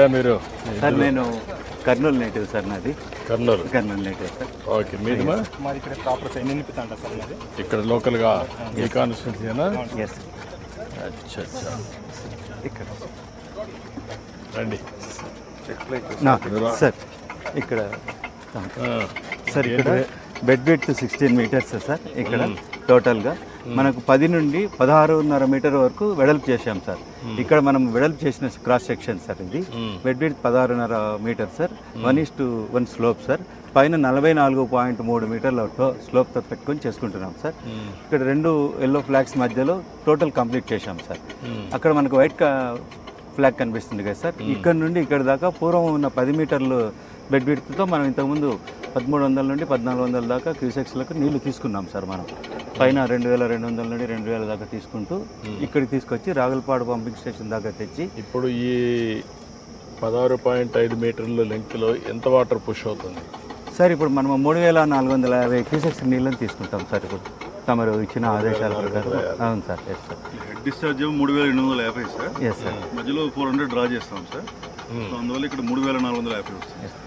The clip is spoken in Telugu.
మీరు సార్ నేను కర్నూలు నేటివ్ సార్ నాది కర్నూలు నేటివ్ సార్. ఓకే మీది మాది ఇక్కడ ప్రాపర్ సైడ్ నింపుతాంట సార్ మాది ఇక్కడ లోకల్గా ఈ కాన్స్టిట్యూన్సీనా? ఎస్ అచ్చా అచ్చా ఇక్కడ రండి సార్ ఇక్కడ సార్ ఇక్కడ బెడ్ విడ్త్ 16 మీటర్స్ సార్. ఇక్కడ టోటల్గా మనకు 10 నుండి 16.5 మీటర్ వరకు వెడల్పు చేశాం సార్. ఇక్కడ మనం వెడల్పు చేసిన క్రాస్ సెక్షన్ సార్. ఇది bed width 16.5 metre sir. 1:1 slope sir. పైన 44.3 మీటర్ల స్లోప్తో పెట్టుకొని చేసుకుంటున్నాం సార్. ఇక్కడ 2 ఎల్లో ఫ్లాగ్స్ మధ్యలో టోటల్ కంప్లీట్ చేశాం సార్. అక్కడ మనకు వైట్ ఫ్లాగ్ కనిపిస్తుంది కదా సార్. ఇక్కడ నుండి ఇక్కడ దాకా పూర్వం ఉన్న 10 మీటర్లు బెడ్ విడ్త్తో మనం ఇంతకుముందు 1300 నుండి 1400 దాకా క్యూసెక్స్లకు నీళ్లు తీసుకున్నాం సార్. మనం పైన 2200 నుండి 2000 దాకా తీసుకుంటూ ఇక్కడికి తీసుకొచ్చి రాగులపాడు పంపింగ్ స్టేషన్ దాకా తెచ్చి ఇప్పుడు ఈ 16.5 మీటర్ల లెంగ్త్లో ఎంత వాటర్ పుష్ అవుతుంది సార్? ఇప్పుడు మనం 3450 క్యూసెక్స్ నీళ్ళని తీసుకుంటాం సార్. ఇప్పుడు తమరు ఇచ్చిన ఆదేశాల ప్రకారం. అవును sir. Yes sir. Head discharge 3850 sir. Yes sir. మధ్యలో 400 డ్రా చేస్తాం సార్. అందువల్ల ఇక్కడ 3450 వస్తుంది.